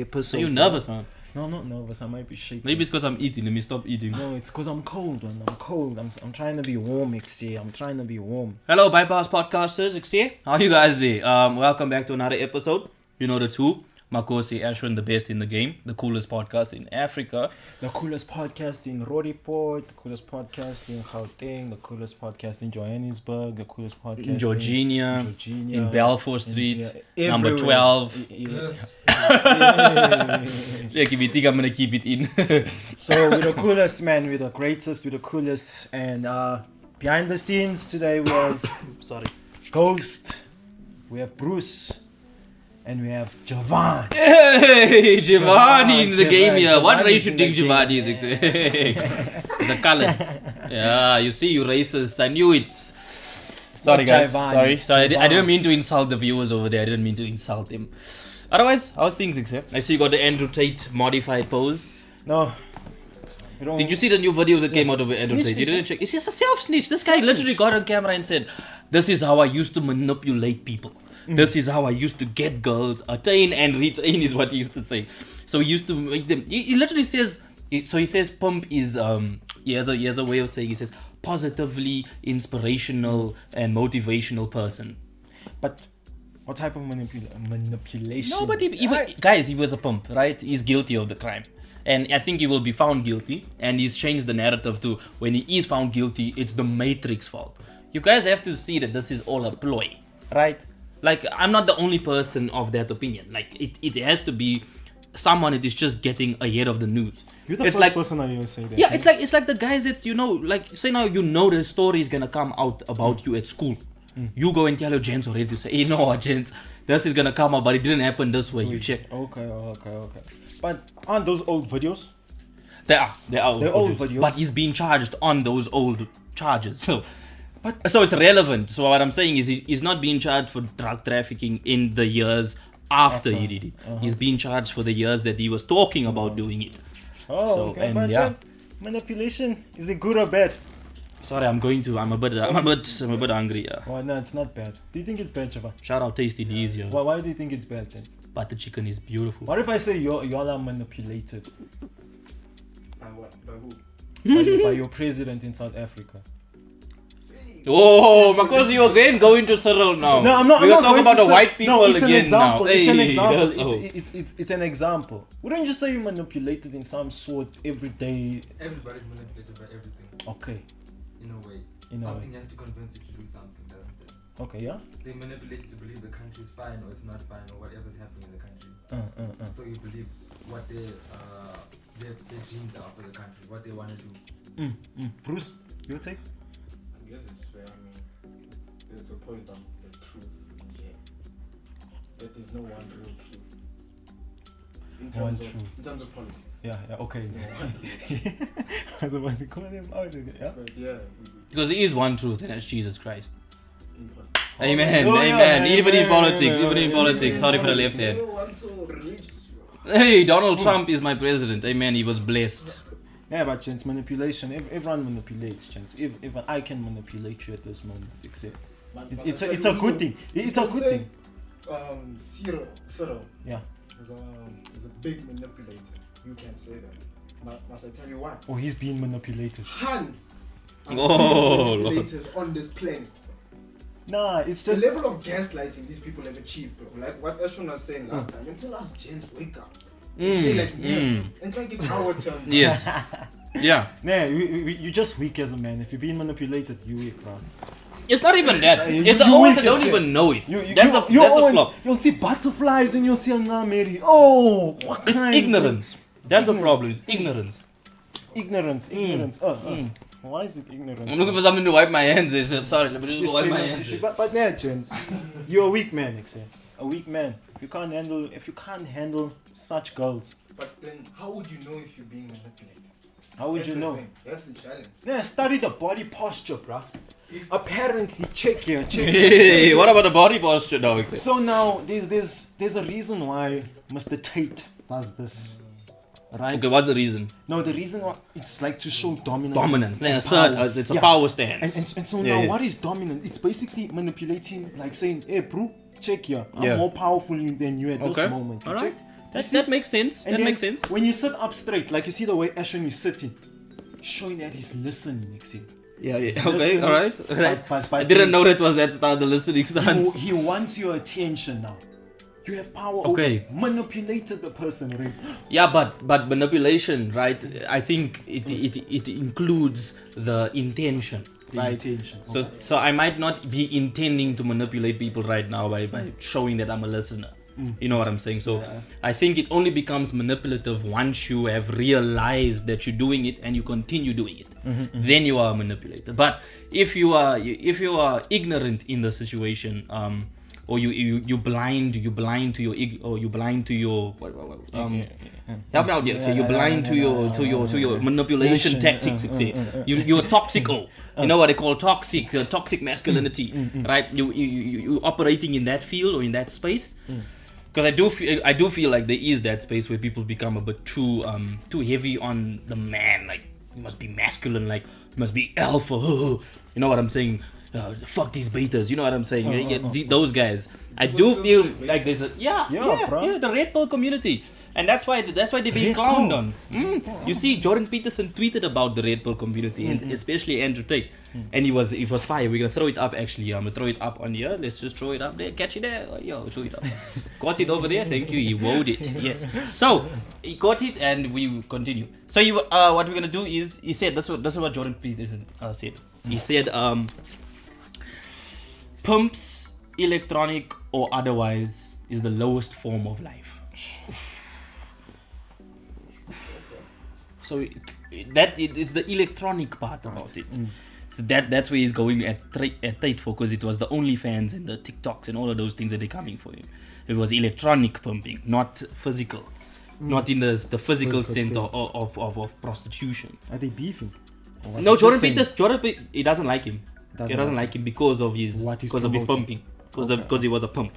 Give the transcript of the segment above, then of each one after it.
episode. Are you nervous, man? No, I'm not nervous. I might be shaking. Maybe it's because I'm eating. Let me stop eating. No, it's because I'm cold, man. I'm cold. I'm trying to be warm, XC. I'm trying to be warm. Hello, Bypass Podcasters. XC. How are you guys there? Welcome back to another episode. You know the two. Makosi Ashwin, the best in the game. The coolest podcast in Africa. The coolest podcast in Rodiport. The coolest podcast in Gauteng. The coolest podcast in Johannesburg. The coolest podcast In Georgia. in In Balfour Street. yeah, Number everywhere. 12. Yes. Check if you think I'm going to keep it in. So we're the coolest, man. We're the greatest. We're the coolest. And behind the scenes today we have Sorry. Ghost. We have Bruce. And we have Javan. Hey, Giovanni in the game here. Giovanni's What race you in think the Giovanni is? It's a color. Yeah, you see, you racist. I knew it. Sorry, guys. Giovanni, Sorry. I Giovanni. didn't mean to insult the viewers over there. I didn't mean to insult them. Otherwise, how's things, I see you got the Andrew Tate modified pose. No. We don't- Did you see the new videos that came out of Andrew Snitch, Tate? You snitch, didn't check. It's just a self-snitch. This guy Self-snitch. literally got on camera and said, "This is how I used to manipulate people. This is how I used to get girls. Attain and retain is what he used to say. So he used to make them." He literally says. So he says, "Pump is He has a way of saying. He says positively inspirational and motivational person. But what type of manipulation? No, but guys, he was a pump, right? He's guilty of the crime. And I think he will be found guilty. And he's changed the narrative to when he is found guilty, it's the Matrix fault. You guys have to see that this is all a ploy, right? Like, I'm not the only person of that opinion. Like, it has to be someone that is just getting ahead of the news. You're the It's first like, person I even say that. yeah, it's like the guys that, you know, like, say now you know the story is gonna come out about you at school. You go and tell your gents already to say, hey, no, gents, this is gonna come out, but it didn't happen this way. You check. Okay. But aren't those old videos? They are old videos. videos. But he's being charged on those old charges. So it's relevant. So what I'm saying is he's not being charged for drug trafficking in the years after he did it. He's being charged for the years that he was talking about doing it. Oh, So, okay. and But yeah. gents, manipulation, is it good or bad? Sorry, I'm a bit hungry. Yeah. Oh, no, it's not bad. Do you think it's bad, Javan? Shout out Tasty D's, yo. Why do you think it's bad, gents? But the chicken is beautiful. What if I say y'all are manipulated By what? By who? by your president in South Africa? Oh, because you again going to Cyril now. No, I'm not. We're I'm not talking going about to the say- white people no, it's again an example. now. It's an Hey, example. that's all. It's an example. Wouldn't you say you manipulated in some sort every day? Everybody's manipulated by everything. Okay. In a way. In a way. Something has to convince you to do something, doesn't it? Okay. Yeah. They manipulate you to believe the country is fine or it's not fine or whatever's happening in the country. So you believe what their dreams are for the country, what they want to do. Bruce, your take? I guess it's fair. I mean, there's a point on the truth in here. That there's no one real truth. One truth. In terms of politics. Yeah. Okay. There's no one real I was about to call him out. Yeah. But yeah, Because there is one truth, and that's Jesus Christ. in politics. Amen, Oh, yeah, amen. amen, Even in amen, politics, amen, even in amen, politics. Sorry for the left You hand. know what's so religious, bro? Hey, Donald Trump is my president. Amen. He was blessed. Yeah, but chance manipulation. Everyone manipulates, chance. If I can manipulate you at this moment, except it's a good thing. It's a good thing. Cyril Yeah. is a big manipulator. You can say that. Must I tell you what? Oh, he's being manipulated. Hans are the Oh, biggest Lord. manipulators on this planet. Nah, it's The just level of gaslighting these people have achieved, bro. Like what Ashwin was saying last time. Until us gents wake up. Say like, yeah. And like it's our turn. Yes. Yeah. nah. You just weak as a man. If you're being manipulated, you weak, bro. It's not even that. You- It's the you ones that weak don't yourself. even know it. You That's a always, flaw. You'll see butterflies and you'll see a Mary. Oh, what It's kind? ignorance. That's the problem. It's ignorance. Ignorance. Why is it ignorance? I'm looking for something to wipe my hands. I said, sorry, let me just Just wipe my straight up hands. tissue. But yeah, gents, you're a weak man, Ixie. A weak man. If you can't handle such girls, But then how would you know if you're being manipulated? how would That's you the know? thing. That's the challenge. Yeah, study the body posture, bruh. Apparently, check here. Hey, what about the body posture now? So now there's a reason why Mr. Tate does this, right? Okay, what's the reason? No, the reason why it's like to show dominance. Dominance. Like and assert, power. it's a Yeah. power stance. And so Yeah, now, yeah. what is dominant? It's basically manipulating, like saying, "Hey, bro, check here. I'm Yeah. more powerful than you at Okay. this moment." You Alright. checked? That makes sense. And That then makes sense. When you sit up straight, like you see the way Ashwin is sitting, showing that he's listening, you see. Yeah, He's okay, listening, all right. but I didn't know that was that style, the listening stance. He wants your attention now. You have power Okay. over manipulated the person, right? Yeah, but manipulation, right? I think it includes the intention, right? Intention. So I might not be intending to manipulate people right now by showing that I'm a listener. You know what I'm saying? So I think it only becomes manipulative once you have realized that you're doing it and you continue doing it. Then you are a manipulator. But if you are ignorant in the situation, or you blind to your help me out here. Say you're blind to your manipulation tactics. You're toxico. You know what they call toxic masculinity, right? You operating in that field or in that space. Because I do feel like there is that space where people become a bit too heavy on the man. Like, you must be masculine. Like, you must be alpha. You know what I'm saying? Fuck these betas. You know what I'm saying? Those guys. I do feel like there's a the Red Pill community, and that's why they're being clowned on. You see, Jordan Peterson tweeted about the Red Pill community, and especially Andrew Tate, and it was fire. We're gonna throw it up. Actually, I'm gonna throw it up on here. Let's just throw it up there. Catch it there. Yo, throw it up. Got it over there. Thank you. He wowed it. Yes. So he got it, and we continue. So what we're gonna do is he said that's what Jordan Peterson said. He said pumps, electronic or otherwise, is the lowest form of life. So it's the electronic part about it. So that's where he's going at Tate for, because it was the OnlyFans and the TikToks and all of those things that they're coming for him. It was electronic pumping, not physical. Not in the physical sense of prostitution. Are they beefing? No, Jordan Peterson, he doesn't like him. He doesn't like him because of his pumping, because he was a pump.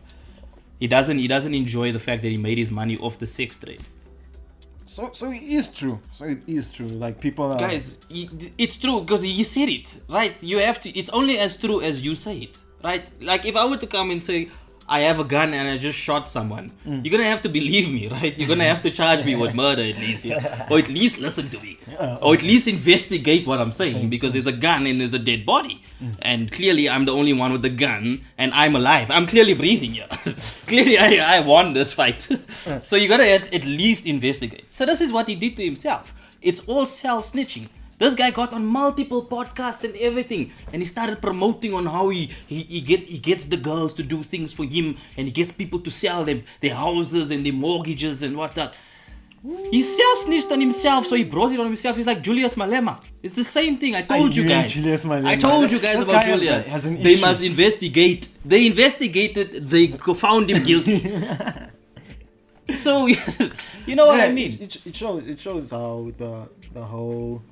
He doesn't enjoy the fact that he made his money off the sex trade. So it is true. Like, people are... Guys, it's true because he said it, right? You have to. It's only as true as you say it, right? Like, if I were to come and say I have a gun and I just shot someone, you're gonna have to believe me, right? You're gonna have to charge me with murder at least, or at least listen to me, or at least investigate what I'm saying, because there's a gun and there's a dead body, and clearly I'm the only one with the gun and I'm alive. I'm clearly breathing here. Clearly I won this fight. So you gotta at least investigate. So this is what he did to himself. It's all self-snitching. This guy got on multiple podcasts and everything, and he started promoting on how he gets the girls to do things for him, and he gets people to sell them their houses and their mortgages and whatnot. He self-snitched on himself, so he brought it on himself. He's like Julius Malema. It's the same thing. I told you guys about Julius. They must investigate. They investigated. They found him guilty. So you know what I mean. It shows how the whole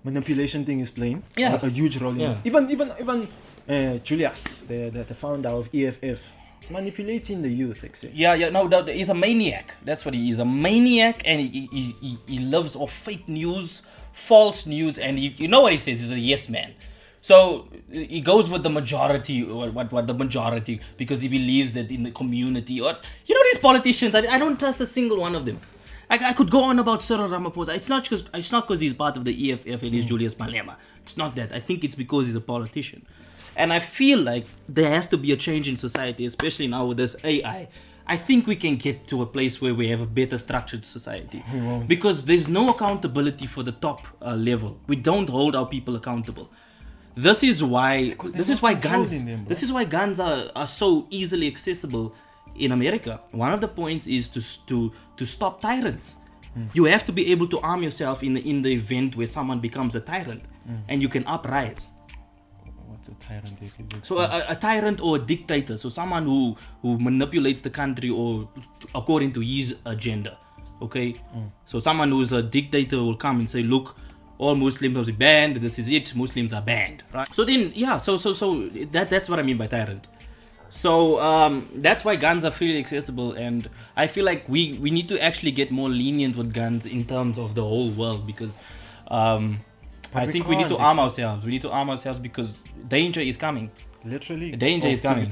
manipulation thing is playing a huge role in this. Even Julius, the founder of EFF, is manipulating the youth. No, he's a maniac. That's what he is, a maniac, and he lives off fake news, false news, and you know what he says, he's a yes man. So he goes with the majority, or what the majority, because he believes that in the community, or these politicians, I don't trust a single one of them. I could go on about Cyril Ramaphosa. It's not because he's part of the EFF and he's Julius Malema. It's not that. I think it's because he's a politician. And I feel like there has to be a change in society, especially now with this AI. I think we can get to a place where we have a better structured society. Because there's no accountability for the top level. We don't hold our people accountable. This is why guns are so easily accessible in America. One of the points is to stop tyrants. You have to be able to arm yourself in the event where someone becomes a tyrant, and you can uprise. What's a tyrant? So a tyrant or a dictator, so someone who manipulates the country or according to his agenda. Okay, so someone who's a dictator will come and say, look, all Muslims are banned. This is it. Muslims are banned. Right. So then, so that's what I mean by tyrant. So that's why guns are freely accessible, and I feel like we need to actually get more lenient with guns in terms of the whole world, because I think we need to arm ourselves. We need to arm ourselves because danger is coming. Literally, danger is coming.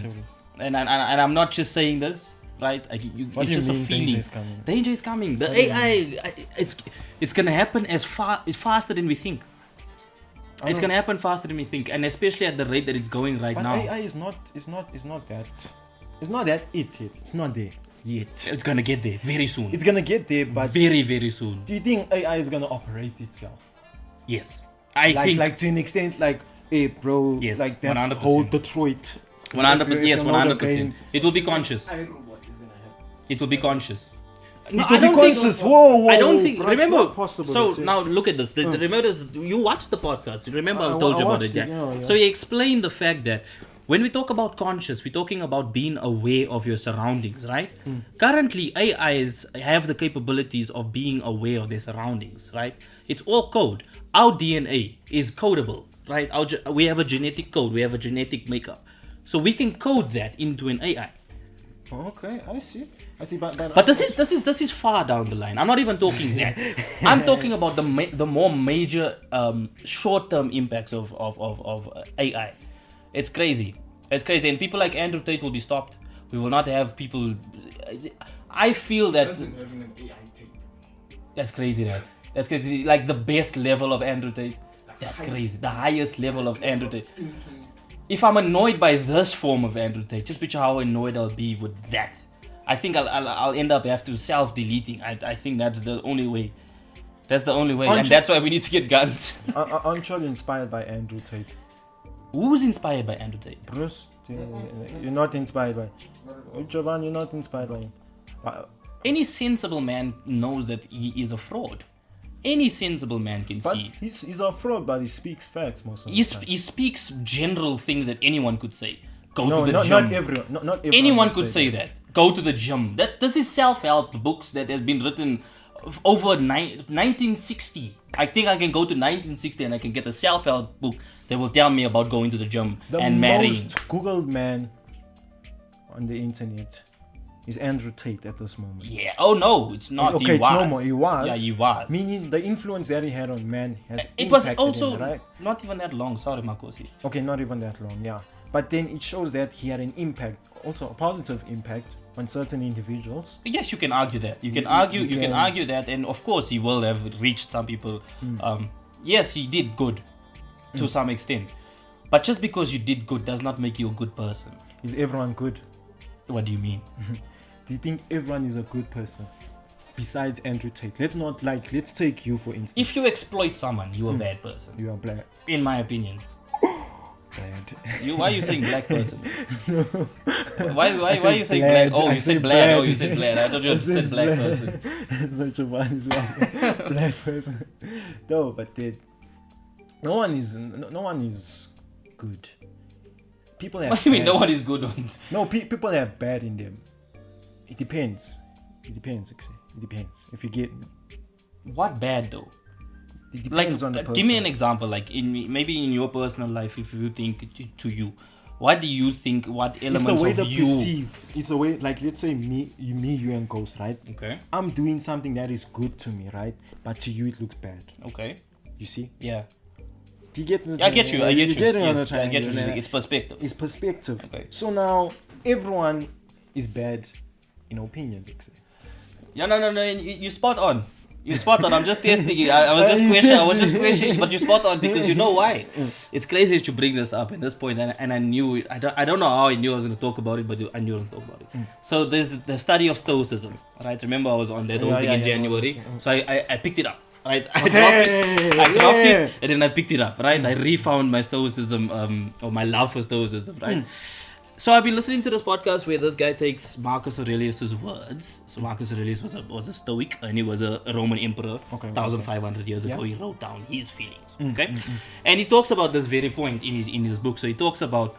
And I'm not just saying this. right? What it's do you just mean a feeling. danger is coming? The AI, it's gonna happen faster than we think. It's gonna happen faster than we think, and especially at the rate that it's going right But now. AI is not that. It's not that it yet. It's not there yet. It's gonna get there very soon. It's gonna get there, but very, very soon. do you think AI is gonna operate itself? Yes, I think like to an extent, like, hey, bro, Yes, like that 100%. whole Detroit. 100%. Yes, If you're not 100%. It will be conscious. iRobot is gonna happen. It will be conscious. No, It will be conscious. Whoa. I don't think. bro, it's Remember. not possible, So let's say. now look at this. Remember this. You watched the podcast. You remember I I told you about watched it. it, Yeah. yeah. So he explained the fact that when we talk about conscious, we're talking about being aware of your surroundings, right? Currently, AIs have the capabilities of being aware of their surroundings, right? It's all code. Our DNA is codable, right? We have a genetic code. We have a genetic makeup. So we can code that into an AI. Okay, I see, But this is far down the line. I'm not even talking that. I'm talking about the more major short-term impacts of AI. It's crazy. It's crazy, and people like Andrew Tate will be stopped. We will not have people. I feel that Imagine having an AI tape. that's crazy. That's crazy. Like the best level of Andrew Tate. That's crazy. The highest level of Andrew Tate. If I'm annoyed by this form of Andrew Tate, just picture how annoyed I'll be with that. I think I'll end up have to self-deleting. I think that's the only way. That's the only way, and that's why we need to get guns. Aren't you inspired by Andrew Tate? Who's inspired by Andrew Tate? Bruce, you're not inspired by. Jovan, you're not inspired by him. Any sensible man knows that he is a fraud. Any sensible man can But see. he's a fraud, but he speaks facts most of the He time. speaks general things that anyone could say. Go No, to the not gym. everyone. Not everyone. Anyone would could say that. Go to the gym. This is self-help books that has been written over 1960. I think I can go to 1960 and I can get a self-help book that will tell me about going to the gym The and marrying. most Googled man on the internet is Andrew Tate at this moment. Yeah. Oh no, it's not. Okay, he it's was. no more. He was. Yeah, he was. Meaning the influence that he had on man has It was impacted also him, right? not even that long. Sorry, Makosi. Okay, not even that long, yeah. But then it shows that he had an impact, also a positive impact on certain individuals. Yes, you can argue that. You can can- argue that, and of course, he will have reached some people. Yes, he did good to some extent, but just because you did good does not make you a good person. Is everyone good? What do you mean? Do you think everyone is a good person besides Andrew Tate? Let's take you for instance. If you exploit someone, you're a bad person, you are black, in my opinion. bad. Why are you saying black person? Why are you saying blad. black? Oh, I you said said blad. Oh, blad. you said blad. I thought you said black person. Such a one is like black person. No, but no one is good. People have. What do you mean? bad. No one is good on. No, people have bad in them. It depends. It depends, actually. It depends. If you get, What bad though? it Like, depends on the person. give me an example. Like maybe in your personal life, if you think to you, what do you think? What It's the elements way of they you? perceive. It's the way, like, let's say you and Ghost, right? Okay. I'm doing something that is good to me, right? But to you, it looks bad. Okay. You see? Yeah. Do you get the I get you. I get you. get it on Yeah, the I get you. triangle, It's perspective. It's perspective. Okay. So now everyone is bad in opinions, actually. Yeah, no. You spot on. You spot on. I'm just testing you. I was just questioning, but you spot on because you know why. It's crazy that you bring this up at this point, and I knew it. I don't know how I knew I was going to talk about it, but I knew I was going to talk about it. So there's the study of Stoicism, right? Remember I was on that whole thing in January, so I picked it up. Right, I dropped it, and then I picked it up. Right, I refound my Stoicism, or my love for Stoicism. Right. So I've been listening to this podcast where this guy takes Marcus Aurelius's words. So Marcus Aurelius was a Stoic, and he was a Roman emperor. 1,500 years ago, he wrote down his feelings. Okay, and he talks about this very point in his book. So he talks about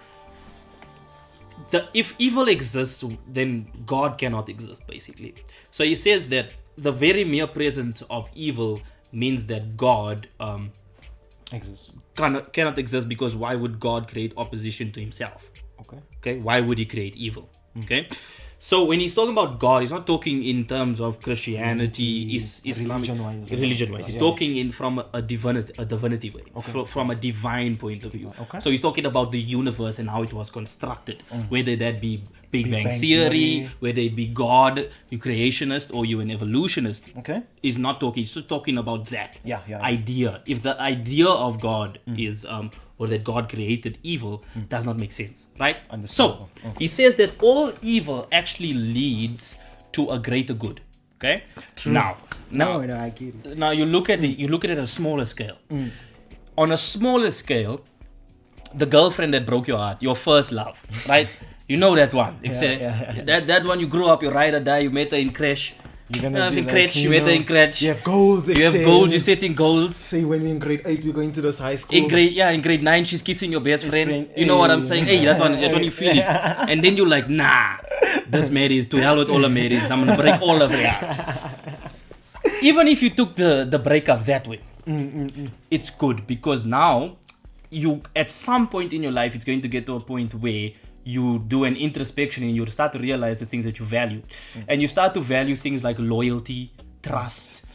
if evil exists, then God cannot exist, basically. So he says that the very mere presence of evil means that God Exists. cannot exist, because why would God create opposition to himself? Okay, why would he create evil? Okay, So when he's talking about God, he's not talking in terms of Christianity, Islamic, Religion-wise. religion-wise. He's talking in from a divinity way, from a divine point of view. Okay. So he's talking about the universe and how it was constructed, whether that be Big Bang Bang theory, theory. whether it be God, you creationist, or you an evolutionist. Okay. He's not talking. He's just talking about that Yeah, yeah. idea. If the idea of God is or that God created evil, does not make sense, right? So Understandable. he says that all evil actually leads to a greater good. Okay. Now, No, I get it. now you look at it at a smaller scale. On a smaller scale, the girlfriend that broke your heart, your first love, right? You know that one. That one you grew up, you ride or die, you met her in crash. You're gonna in be like, crèche, you met her in crèche. You have goals. You have goals, you set in goals. Say when we're in grade 8, we're going to this high school. In grade 9, she's kissing your best friend. friend. You know what I'm Hey. saying? Hey, that one you feel it. And then you're like, nah, this Marys, to hell with all the Marys. I'm gonna break all of their hearts. Even if you took the breakup that way, it's good because now you at some point in your life it's going to get to a point where you do an introspection and you start to realize the things that you value, and you start to value things like loyalty, trust,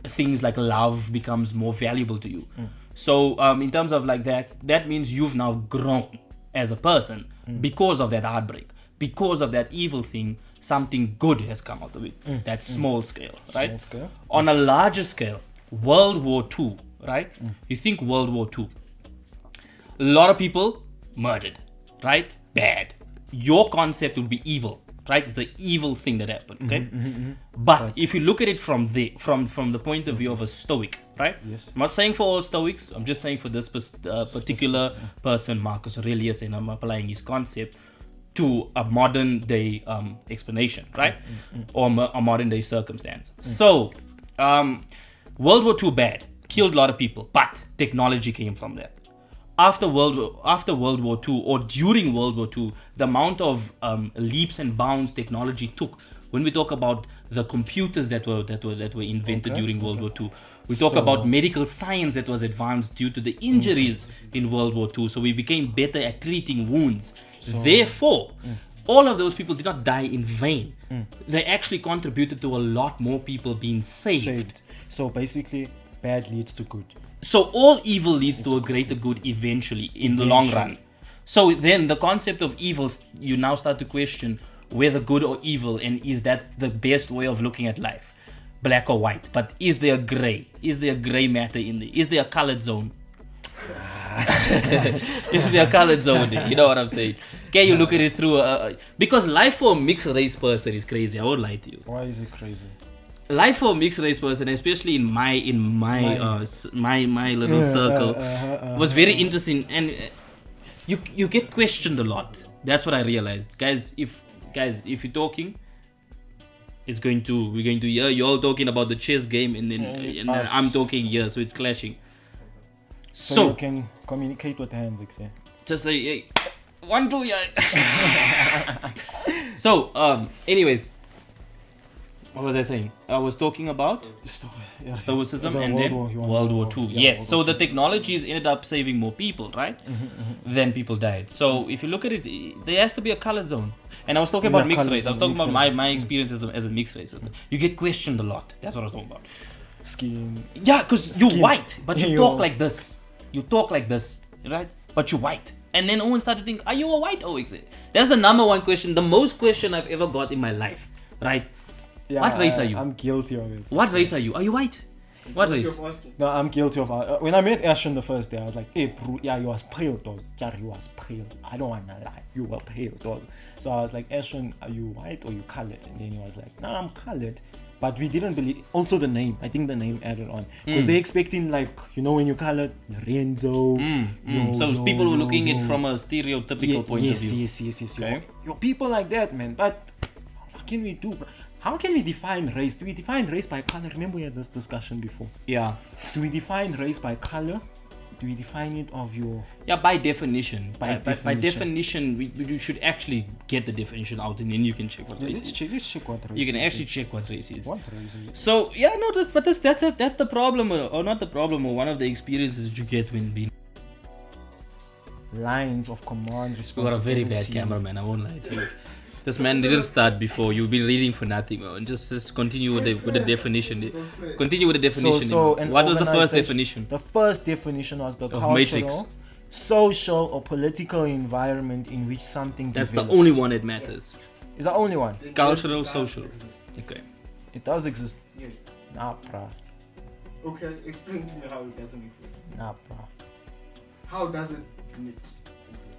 things like love becomes more valuable to you. So in terms of like that means you've now grown as a person because of that heartbreak, because of that evil thing. Something good has come out of it. That's small scale, right? Small scale. On a larger scale, World War II, right? You think World War II, a lot of people murdered, right? Bad. Your concept would be evil, right? It's an evil thing that happened, okay? But if you look at it from the point of view of a Stoic, right? Yes. I'm not saying for all Stoics. I'm just saying for this particular person, Marcus Aurelius, and I'm applying his concept to a modern day explanation, right? Or a modern day circumstance. So, World War II bad, killed a lot of people, but technology came from that. After World War II or during World War II, the amount of leaps and bounds technology took. When we talk about the computers that were invented during World War II, we talk about medical science that was advanced due to the injuries in World War II. So we became better at treating wounds. Therefore, all of those people did not die in vain. They actually contributed to a lot more people being saved. So basically, bad leads to good. So all evil leads to a greater good eventually in the long run. So then the concept of evil, you now start to question whether good or evil, and is that the best way of looking at life, black or white? But is there gray? Is there gray matter in there? Is there a colored zone? Is there a colored zone there? You know what I'm saying? Can you look at it through because life for a mixed race person is crazy. I won't lie to you. Why is it crazy? Life for a mixed race person, especially in my little circle, was very interesting, and you get questioned a lot. That's what I realized, guys. If you're talking, we're going to hear you all talking about the chess game, and then I'm talking here, so it's clashing. So you can communicate with hands, etc. Just say, hey, 1, 2, yeah. So, anyways. What was I saying? I was talking about Stoicism and then World War II. Yes, so the technologies ended up saving more people, right? Then people died. So if you look at it, there has to be a colored zone. And I was talking about mixed race. I was talking about my experience as a mixed race. You get questioned a lot. That's what I was talking about. Skin. Yeah, because you're white, but you talk like this. You talk like this, right? But you're white. And then Owen started to think, are you a white OX? That's the number one question, the most question I've ever got in my life, right? Yeah, What race are you? I'm guilty of it. What race are you? Are you white? What race? No, I'm guilty of when I met Ashton the first day, I was like, hey, bro, yeah, you was pale, dog. Yeah, you was pale. I don't want to lie. You were pale, dog. So I was like, Ashton, are you white or you colored? And then he was like, no, I'm colored. But we didn't believe. Also the name. I think the name added on. Because they're expecting, like, you know, when you colored, Lorenzo. So people were looking at it from a stereotypical point of view. Yes. Okay. You're people like that, man. But what can we do, bro? How can we define race? Do we define race by color? Remember we had this discussion before. Yeah. Do we define race by color? Do we define it of your... Yeah, by definition. By definition. definition, we should actually get the definition out, and then you can check what race Let's is. check what race You can is. actually check what race is. What race is it? So, yeah, no, that's the problem, or not the problem, or one of the experiences that you get when being... Lines of command, We got a responsibility. very bad cameraman, I won't lie to you. This man didn't start before. You've been reading for nothing, man. Just continue with the definition. Continue with the definition. What was the first definition? The first definition was the Of cultural, Matrix. social, or political environment in which something That's develops. the only one that matters. Is the only one. Then Cultural, yes, it does social. exist. Okay. It does exist. Yes. Nah, bruh. Okay, explain to me how it doesn't exist. Nah, bruh. How does it exist?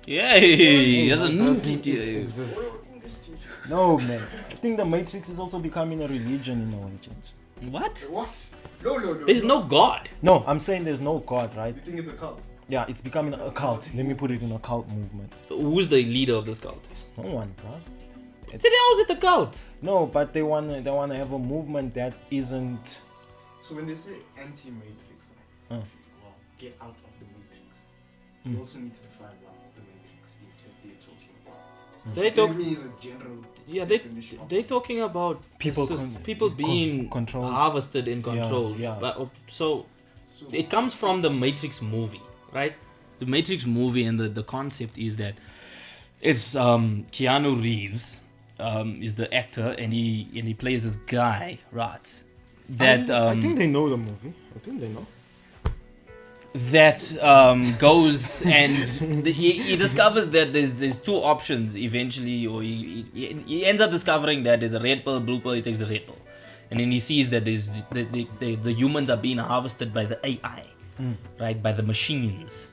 Yay! Doesn't Doesn't it exist? No, man. I think the Matrix is also becoming a religion in a way, gents. What? What? No. There's no God. No, I'm saying there's no God, right? You think it's a cult? Yeah, it's becoming a cult. Let me put it in a cult movement. Who's the leader of this cult? No one, bruh. Then how is it a cult? No, but they wanna have a movement that isn't. So when they say anti-matrix, Uh. well, get out of the matrix, you also need to define what the matrix is that they're talking about. They So talk. give me is a general Yeah, definition of they're talking about People people being controlled. harvested and controlled. yeah. But, so So it comes from the Matrix movie, right? The Matrix movie, and the concept is that it's Keanu Reeves is the actor, and he plays this guy, right? That I think they know the movie. I think they know. that goes and he discovers that there's two options eventually, or he ends up discovering that there's a red pill, blue pill. He takes the red pill, and then he sees that there's the humans are being harvested by the AI, right, by the machines,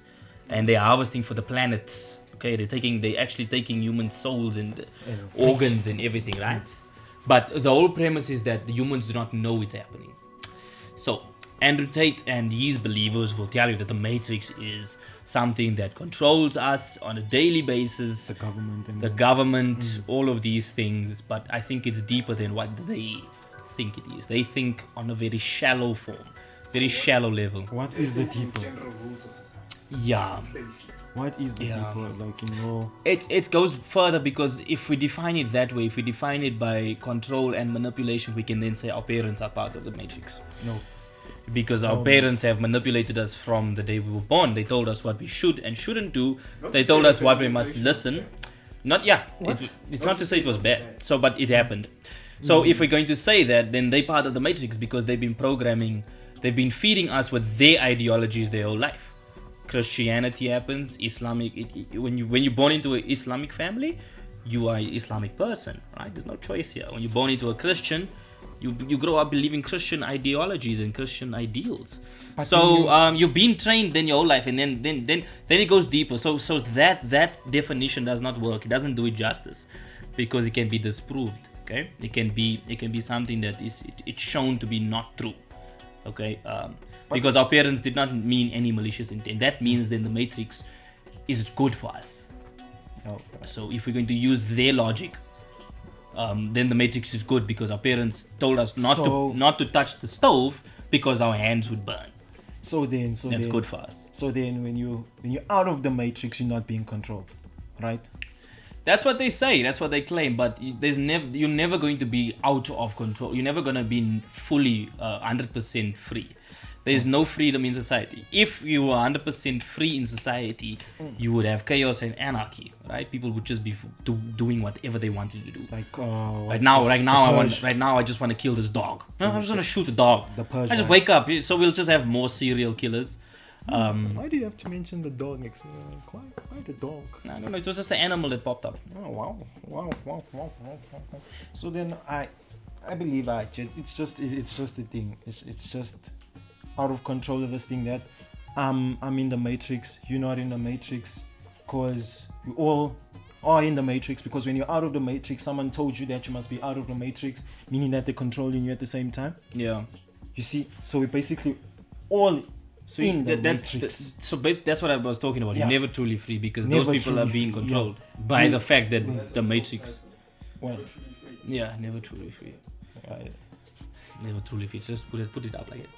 and they're harvesting for the planets. Okay, they're actually taking human souls and organs and everything, right? But the whole premise is that the humans do not know it's happening. So Andrew Tate and his believers will tell you that the Matrix is something that controls us on a daily basis. The government and The government, all of these things. But I think it's deeper than what they think it is. They think on a very shallow form, very shallow level. what is the the deeper? general rules of society, Yeah. basically. What is the Yeah. deeper? Like in your It goes further, because if we define it that way, if we define it by control and manipulation, we can then say our parents are part of the Matrix. no. Because our parents have manipulated us from the day we were born. They told us what we should and shouldn't do. Not They to told say us that what we must manipulation listen. Not yeah. It's not to say it was bad. So, but it happened. So Mm. if we're going to say that, then they part of the Matrix, because they've been programming, they've been feeding us with their ideologies their whole life. Christianity happens, Islamic. When you're born into an Islamic family, you are an Islamic person, right? There's no choice here. When you're born into a Christian, you grow up believing Christian ideologies and Christian ideals. But So then you've been trained then your whole life, and then it goes deeper. So that definition does not work. It doesn't do it justice, because it can be disproved. Okay, it can be something that it's shown to be not true. Okay, because our parents did not mean any malicious intent. That means then the Matrix is good for us. No. So if we're going to use their logic, then the Matrix is good, because our parents told us not to touch the stove because our hands would burn. So then, That's good for us. So then, when you're out of the Matrix, you're not being controlled, right? That's what they say. That's what they claim. But you're never going to be out of control. You're never going to be fully 100% free. There's no freedom in society. If you were 100% free in society, you would have chaos and anarchy, right? People would just be doing whatever they wanted to do. Like Right now, I just want to kill this dog. No, I just want to shoot the dog. The Purge I just vibes. wake up. So we'll just have more serial killers. Why do you have to mention the dog next? Why the dog? I don't know. It was just an animal that popped up. Oh wow. So then I believe it's just a thing. It's just out of control of this thing that I'm in the Matrix. You're not in the Matrix, because you all are in the Matrix. Because when you're out of the Matrix, someone told you that you must be out of the Matrix, meaning that they're controlling you at the same time. Yeah. You see, so we're basically all So in the that's Matrix. that's what I was talking about. Yeah. You're never truly free, because Never those people are truly being free, controlled by the fact that the Matrix. Well, Yeah, never truly free. Never truly free. Just put it up like it.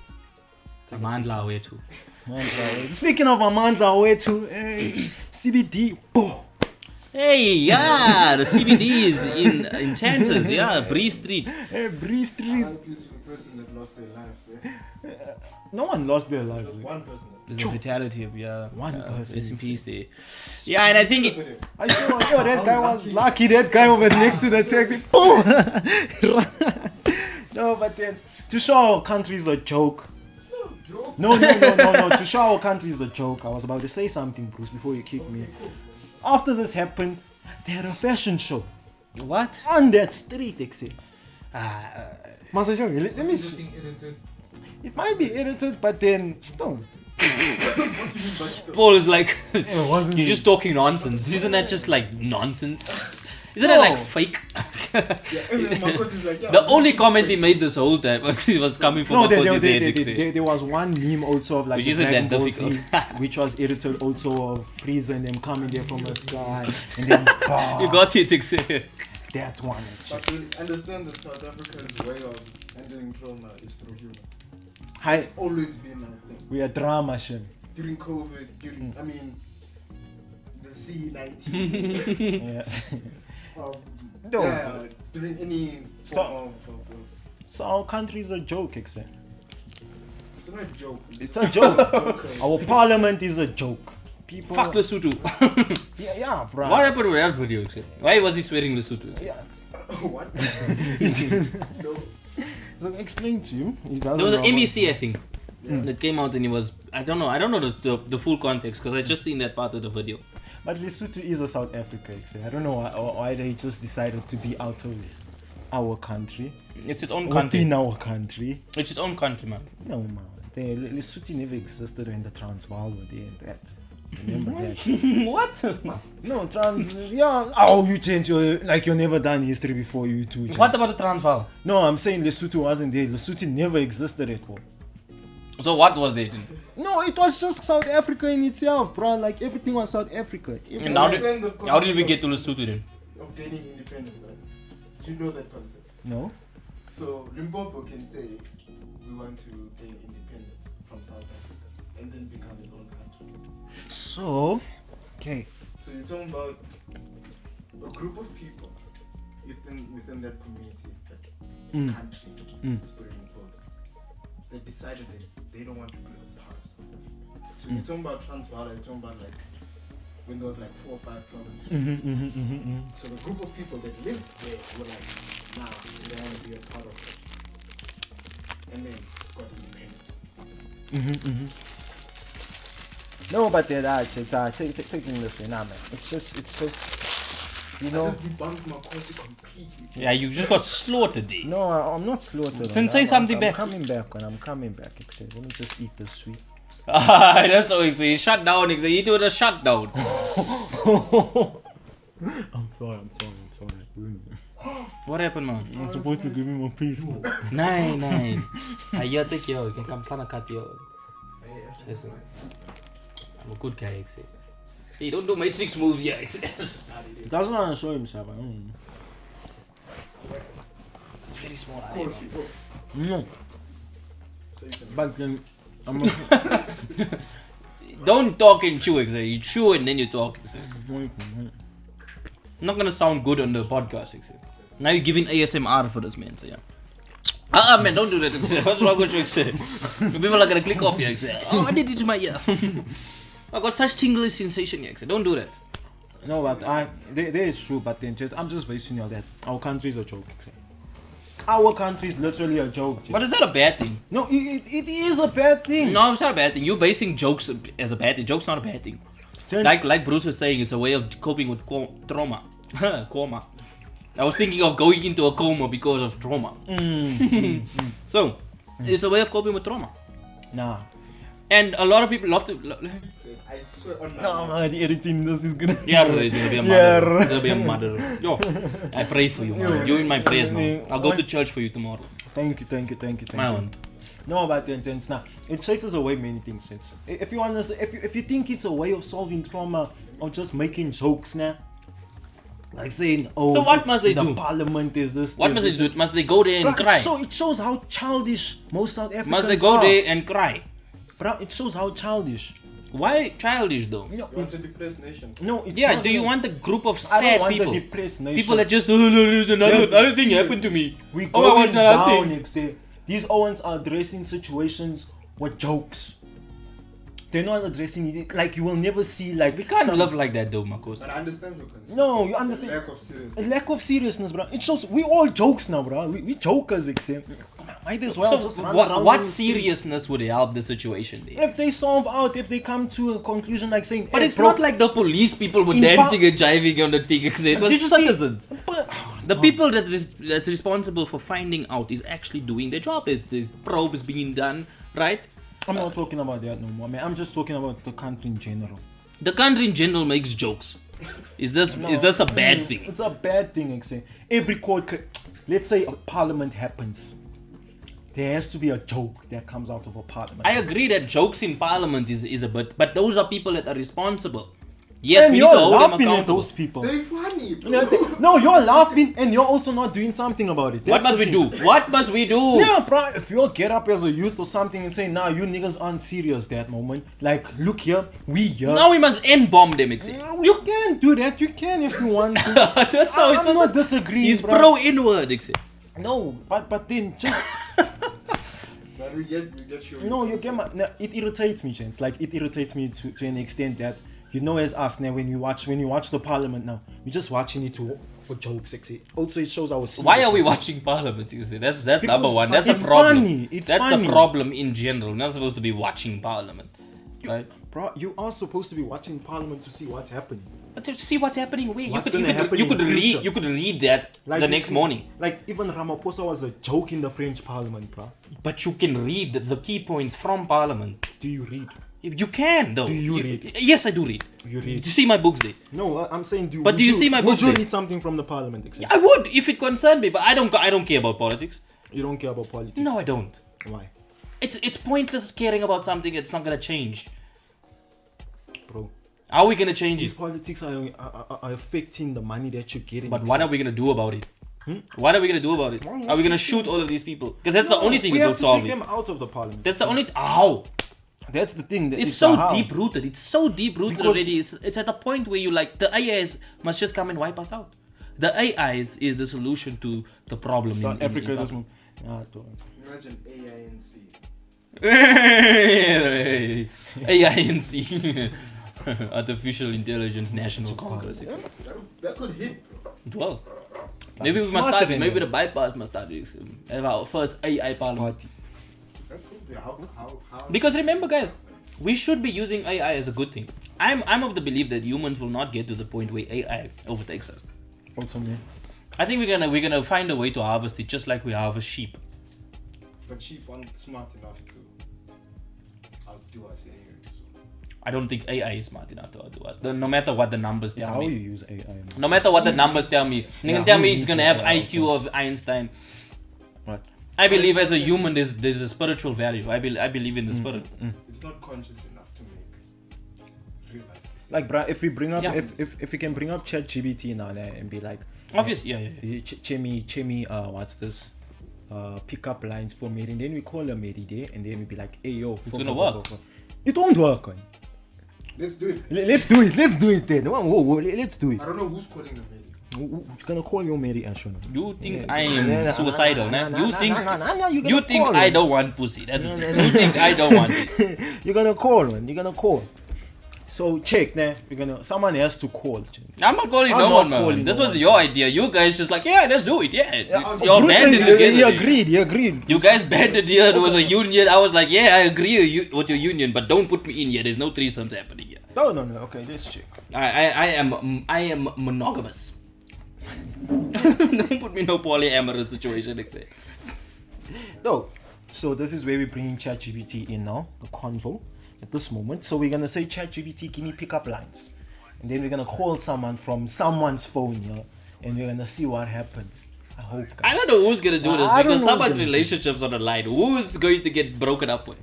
Amandla way too. Speaking of Amandla Wetu, CBD, boom. Hey, yeah, the CBD is in Tantas, yeah, Bree Street. Hey, Bree I Street. like to the person that lost their life. No one lost their lives. There's one person. There's a fatality of One person. Rest in peace there. Yeah, and I think it, I saw, yo, that guy was lucky. That guy over next to the taxi, boom. No, but then to show our country is a joke. No. To show our country is a joke. I was about to say something, Bruce, before you kicked me. After this happened, they had a fashion show what? on that street, exit. Ah, Must I show you? Let me. Looking edited. It might be edited, but then still. Paul is like, It wasn't. you're just talking nonsense. Isn't that just like nonsense? Isn't No. that like fake? Yeah, Marcos is like, yeah, The only comment he made this whole time was coming from No, Marcos' head. there was one meme also of like Which the isn't Dragon that Ball difficult. Z, which was edited also of Frieza and them coming there from the sky, and then bah, You got it, Ixi. that one. Actually. But to understand that South Africa's way of handling trauma is through humor. Hi, It's always been like that. we are drama shit. During COVID, I mean, the C-19. Yeah. No. Yeah, during any form of So our country is a joke, Exe. it's not a joke. It's a joke. Joke. Our parliament is a joke. People. Fuck Lesotho. Yeah, bro. What happened with that video, Ixi? Why was he swearing Lesotho? Yeah. What? No. So explain to you. He doesn't There was an know about- MBC, I think, that came out and he was, I don't know the full context because I just seen that part of the video. But Lesotho is a South Africa, Exe. I don't know why they just decided to be out of our country. It's its own country. Within our country. It's its own country, man. No, man. Lesotho never existed in the Transvaal were there and that. Remember that? What? No, yeah. Oh, you change your, like you've never done history before, you too. What about the Transvaal? No, I'm saying Lesotho wasn't there. Lesotho never existed at all. So what was there then? No, it was just South Africa in itself, bro. Like everything was South Africa. And how did we get to Lesotho then? Of gaining independence, right? Do you know that concept? No? So Limpopo can say we want to gain independence from South Africa and then become its own country. So, okay. So you're talking about a group of people within that community, that country, let's put it in quotes, they decided that they don't want to be a part of South Africa. So you're talking about Transvaal, you're talking about like when there was like 4 or 5 provinces. So the group of people that lived there were like, nah, they want to be a part of it. And then got independent. No, but they're right. It's taking this way, nah, man. It's just, you I know. just debunked my course completely. Yeah, you just got slaughtered there. No, I'm not slaughtered. Then say something back. I'm coming back. Except let me just eat this sweet. That's so easy. Shut down, Ixi. He did a shutdown. I'm sorry. What happened, man? I'm supposed to give him a piece. Nine. I take you. You can come trying to cut you. Listen. I'm a good guy, Ixi. Hey, don't do Matrix moves here, Ixi. He doesn't want to show himself. I don't know. It's very small. No. But then, Don't talk and chew, Ixi. You chew and then you talk, Ixi. Not gonna sound good on the podcast, Ixi. Now you're giving ASMR for this man, so yeah. Man, don't do that, Ixi. What's wrong with you, Ixi? People are gonna click off here, Ixi. Oh, I did it to my ear. I got such tingly sensation here, Ixi. Don't do that. no, but there is true. But then, I'm just voicing you that our country is a joke. Except. Our country is literally a joke. But is that a bad thing? No, it is a bad thing. No, it's not a bad thing. You're basing jokes as a bad thing. Joke's not a bad thing. Like Bruce was saying, it's a way of coping with trauma. Coma. I was thinking of going into a coma because of trauma. So, it's a way of coping with trauma. Nah. And a lot of people love to... I swear on my No, man, the editing this is gonna. Yeah, it's gonna be a mother. It'll be a mother. Yo, I pray for you, man. You're in my prayers, man. I'll go to church for you tomorrow. Thank you. My own. No, but then it's not. It chases away many things. If you understand, if you think it's a way of solving trauma or just making jokes now, like saying, oh, So what must they the do? parliament is this. What must they do? Must they go there and cry? So it shows how childish most South Africans Must they go are. there and cry? Bro, it shows how childish Why childish though? You know, You want a depressed nation. no, it's Yeah, not do you like- want a group of I sad don't want people? the depressed nation. People that just another thing happened to me. We Oh, I going want another down. thing. Except these Owens are addressing situations with jokes. They're not addressing it like you will never see like We can't some- live like that though, Marcos. But I understand your concern. No, you The understand. lack of seriousness. A lack of seriousness, bro. It shows we all jokes now, bro. We jokers, except might as well just So run what around what and see. seriousness would help the situation there? If they solve out, if they come to a conclusion like saying, But hey, it's bro, not like the police people were In dancing and jiving on the thing. It Did was you see- citizens. But, The people that's responsible for finding out is actually doing their job. Is the probe is being done, right? I'm not talking about that no more, man. I'm just talking about the country in general. The country in general makes jokes. Is this a bad thing? It's a bad thing, except every court. Let's say a parliament happens. There has to be a joke that comes out of a parliament. I agree that jokes in parliament is a bit, but those are people that are responsible. Yes, and we need you're to hold them laughing at accountable. those people. They're funny, bro. No, you're laughing and you're also not doing something about it. What That's must the we thing. do? What must we do? Yeah, bro, if you get up as a youth or something and say, nah, you niggas aren't serious that moment. Like, look here, we here. Now we must end bomb them, except. You can do that. You can if you want to. That's how it's I'm not disagreeing, He's bro. pro inward, except. No, but then just But we get your no, you get my. No, it irritates me, Chance. Like it irritates me to an extent that as us now when you watch the parliament now, we're just watching it for jokes. Also, it shows our. Why are we watching Parliament? You see, that's number one. That's a it's problem. funny, it's that's funny. the problem in general. We're not supposed to be watching Parliament, right? Bro, you are supposed to be watching parliament to see what's happening. But to see what's happening, where What's gonna happen you in could the read future. you could read that Like the you next see- morning. Like even Ramaphosa was a joke in the French parliament, bro. But you can read the key points from Parliament. Do you read? You can though. Do you read? Yes, I do read. You read? You see my books there. No, I'm saying do. But would do you see my Would books you there? read something from the parliament? Except I would if it concerned me, but I don't care about politics. you don't care about politics. No, I don't. Why, It's pointless caring about something that's not gonna change. bro? How are we gonna change These it? politics are affecting the money that you're getting. But what are we gonna do about it? What are we gonna do about it? Well, Are we gonna let's shoot all of these people? Because that's the only thing we that will have to solve take it. them out of the parliament. That's the only. How? That's the thing. It's so a how. deep rooted. It's so deep rooted Because- already. It's at a point where you like the AIs must just come and wipe us out. The AIs is the solution to the problem. South in Africa in doesn't. Don't. Imagine AINC. AINC, Artificial Intelligence National Congress. That could hit, bro. Well, maybe we it's must smarter start. than Maybe that. the bypass must start. Have our first AI parliament. Party. That could be how. Because remember, guys, we should be using AI as a good thing. I'm of the belief that humans will not get to the point where AI overtakes us. Also, man. I think we're gonna find a way to harvest it, just like we harvest sheep. But Chief aren't smart enough to outdo us anyway. So. I don't think AI is smart enough to outdo us. No matter what the numbers It's tell how you me. use AI. Man. No matter what the numbers tell me, you Yeah, can tell who me it's needs gonna have AI IQ of Einstein. Right. I believe as a human, there's a spiritual value. I believe in the spirit. It's not conscious enough to make real life decisions. Like, bro, if we bring up, Yeah. if we can bring up ChatGPT now and be like, Obviously, yeah. Chemi, what's this? Pick up lines for Mary, and then we call her Mary Day, and then we be like, hey yo, It's gonna work. It won't work, man. Let's do it. Let's do it. Let's do it then. Whoa, let's do it. I don't know who's calling the lady. You're gonna call your Mary Ashton. You think I am suicidal, nah? You think you I don't want pussy? That's the thing. You think I don't want it? You're gonna call, man. You're gonna call. So check, nah. Someone has to call. I'm not calling I'm no not one, man. calling This no was one. your idea. You guys just like, yeah, let's do it. Yeah, Bruce your band is said he together. agreed. He agreed. You guys banded here. There was a union. I was like, yeah, I agree with your union, but don't put me in here. There's no threesomes happening here. No. Okay, let's check. I am monogamous. Don't put me in no polyamorous situation, except. No. So this is where we're bringing ChatGPT in now, the convo at this moment. So we're gonna say, ChatGPT, give me pickup lines, and then we're gonna call someone from someone's phone here, and we're gonna see what happens. I hope. Guys. I don't know who's gonna do this I don't because know who's someone's gonna do relationships on the line. Who's going to get broken up with?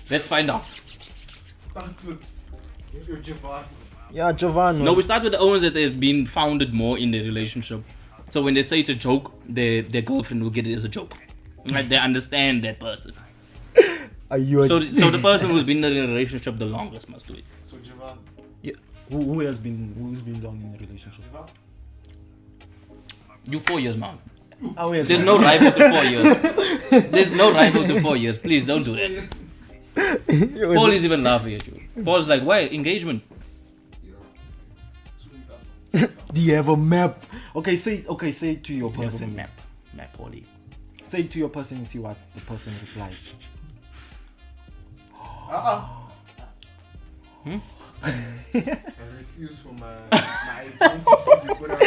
Let's find out. Start with your Javon. Yeah, Jovan. No, we start with the ones that have been founded more in their relationship. So when they say it's a joke, their girlfriend will get it as a joke. Like they understand that person. Are you? So the person who's been in a relationship the longest must do it. So Jiva, Yeah. Who's been long in a relationship? Jiva, You 4 years, man. Oh, yes. There's no rival to 4 years. There's no rival to 4 years. Please don't do that. Paul is even laughing at you. Paul's like, why? Engagement. Do you have a map? Okay, say to your Yes, a person. map. Map, Paulie. Say to your person and see what the person replies. I refuse for my identity to be put out.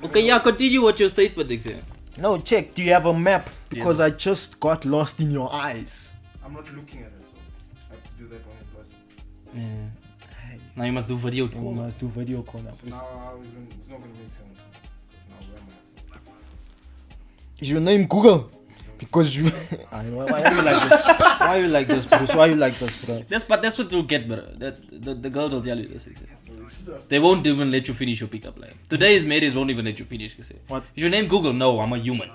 Okay, yeah, continue what your statement is here. No, check. Do you have a map? Because Yeah. I just got lost in your eyes. I'm not looking at it, so I have to do that one in person. Yeah. Now you must do video You call. must do video call now. So now it's not going to make sense. Now where am I? Is your name Google? Because you. I know, why are you like this? Why are you like this, Bruce? Why are you like this, bro? That's what you'll get, bro. The girls will tell you this. They won't even let you finish your pickup line. Today's marriage won't even let you finish. What? Is your name Google? No, I'm a human.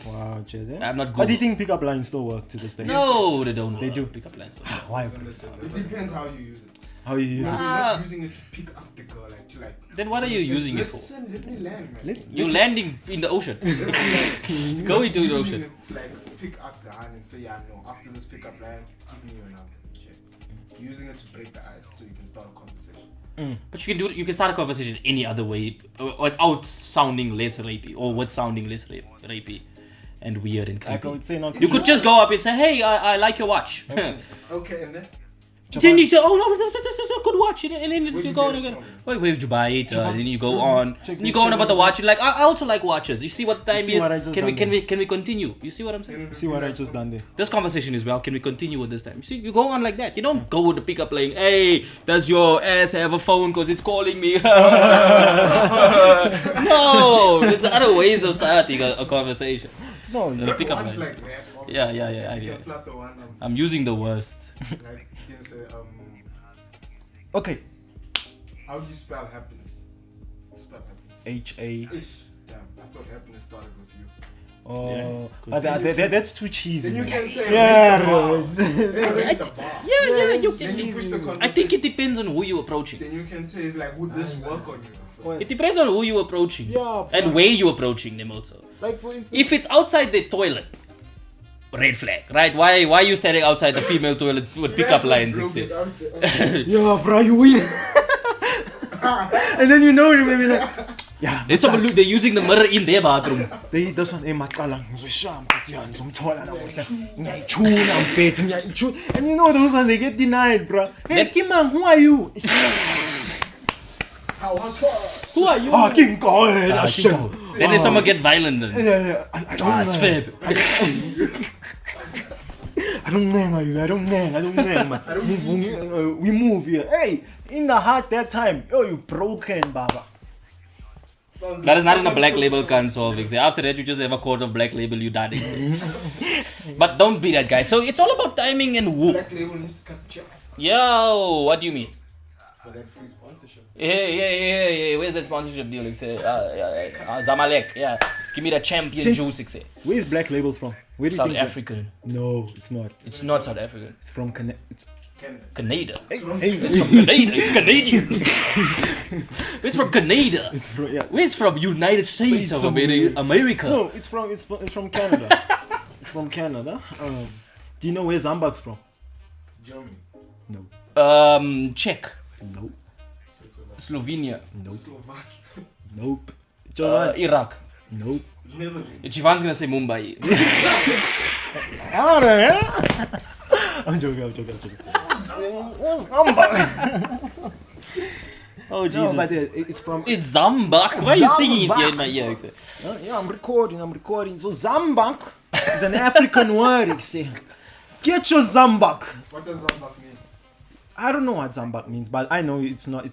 Wow, Jed. I'm not How Google. do you think pickup lines still work to this day? No, they don't. They do. Pickup lines. Why? It depends how you use it. How you use You're it? not using it to pick up the girl, like to like. Then what are you using it for? Listen, let me land, man. You're landing in the ocean. Go into the Using ocean. it to like pick up the hand and say, yeah, no. After this pickup line, give me your number. Check. Using it to break the ice so you can start a conversation. But you can do it. You can start a conversation any other way, without sounding less rapey or with sounding less rapey and weird and Like I creepy. would say, not. You could just go up and say, "Hey, I like your watch." Okay, and then Then you say, "Oh no, this is a good watch," and then Where'd you you go get on it again. from? Where'd you buy it? Then you go on. Check You it, go on check about it. the watch. You're like, I also like watches. You see what time see is? what I just Can we done continue? You see what I'm saying? See what I just done there. This conversation is well. Can we continue with this time? You see, you go on like that. You don't go with the pickup line. Hey, does your ass have a phone? Cause it's calling me. No, there's other ways of starting a conversation. No, The pickup one's line. like that. Yeah, obviously. I You get can it. slap the one. I'm using the worst. Like you can say, Okay. how do you spell happiness? Spell happiness. H-A. Ish. Damn, I thought happiness started with you. Oh, Yeah, but that's too cheesy. Then you man. can say, Yeah, rate the bro. bar. Then rate the bar. Yeah, you Then you push the can. conversation. I think it depends on who you're approaching. Then you can say, it's like, would this work on you? What? It depends on who you're approaching. Yeah, And but- where you're approaching them also. Like for instance, If it's outside the toilet, red flag, right? Why are you standing outside the female toilet with pickup lines? Etc. yeah, bro, you win. And then you know you maybe like, yeah. There's someone they're using the mirror in their bathroom. They doesn't emaqala ngizoshaya mfethu ngizomthola namuhla ngiyayithuna mfethu ngiyayithuna, and you know those ones they get denied, bro. Hey Kimang, who are you? Who are you? Ah, King God. Ah, Shingo. Then there's someone get violent then. Yeah, I don't Ah, it's know. fair. I don't know you. I don't know, man. We move here. Hey, in the heart that time, oh, you broken, Baba. That is not in a black label can solve. After that, you just have a quote of black label, you died. But don't be that guy. So it's all about timing and whoop. Black label needs to cut the check Yo, what do you mean? for that free sponsorship. Yeah. Where's that sponsorship deal? Zamalek, yeah. Give me the champion Since- juice. Where's Black Label from? Where do you South think that- African. No, it's not. It's not South African. It's from Canada. Canada. Hey, It's from Canada. It's Canadian. It's from Canada. it's from yeah. Where's from United States of America? No, it's from Canada. It's from Canada. Do you know where Zambak's from? Germany. No. Czech. Nope. Switzerland. Slovenia. Nope. Slovakia. Nope. Jovan. Iraq. Nope. Netherlands. Jivan's gonna say Mumbai. I'm joking. Zambak. Oh No, but Jesus. it's from. It's Zambak. Why are you singing it here in my ear? Yeah, I'm recording. So Zambak is an African word. Ik say, get your Zambak. What does Zambak mean? I don't know what Zambak means, but I know it's not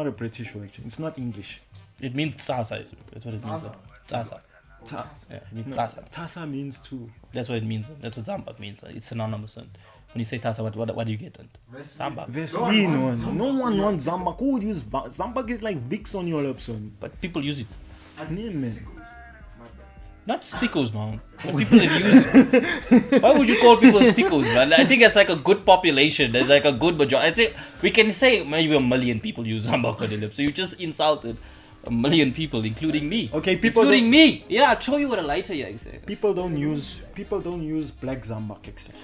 a British word. It's not English. It means Tsasa. That's what it means. Tsasa. Tsasa. Yeah, it means No, Tsasa. Tasa means too. That's what it means. That's what Zambak means. It's synonymous. And when you say Tasa, what do you get? Zambak. Vaseline No one wants one. No one wants Zambak. Who would use Zambak? Is like Vicks on your lips, son. But people use it. Yeah, man. My bad. Not sickos, man. The people that use it. Why would you call people sickos, man? I think it's like a good population. There's like a good majority. I think we can say maybe 1 million people use Zambak Kodilip. So you just insulted 1 million people, including me. Okay, people including me. Yeah, I'll show you what a lighter here is. People don't use black Zambak except.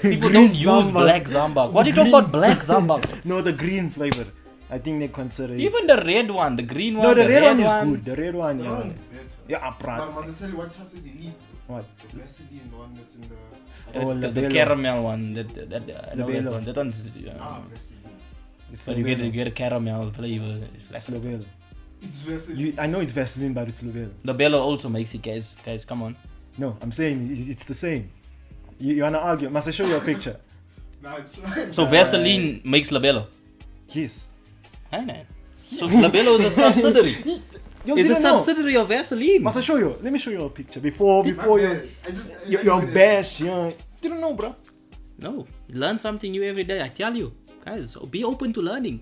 People Green don't use Zambak. black Zambak. What are you talking about black Zambak? No, the green flavor. I think they consider it. Even the red one, the green one. No, the red one is one. good. The red one, That yeah. one's better. Yeah, But uprat. must I tell you what chances you need? What? The Vaseline, the one that's in the. Oh, The Labello. caramel one. I know that Labello. one. That one's. Vaseline. It's But you get a caramel flavor. It's like It's Labello. It's Vaseline. I know it's Vaseline, but it's Labello. the Bello also makes it, guys. Guys, come on. No, I'm saying it's the same. You wanna argue? Must I show you a picture? Nah, it's fine. So Vaseline makes Labello. Yes. Hi, man. So Labello is a subsidiary. You It's a didn't know. subsidiary of Vaseline. Must I show you? Let me show you a picture before you You're your bash. You didn't know, bro. No, you learn something new every day. I tell you, guys, be open to learning.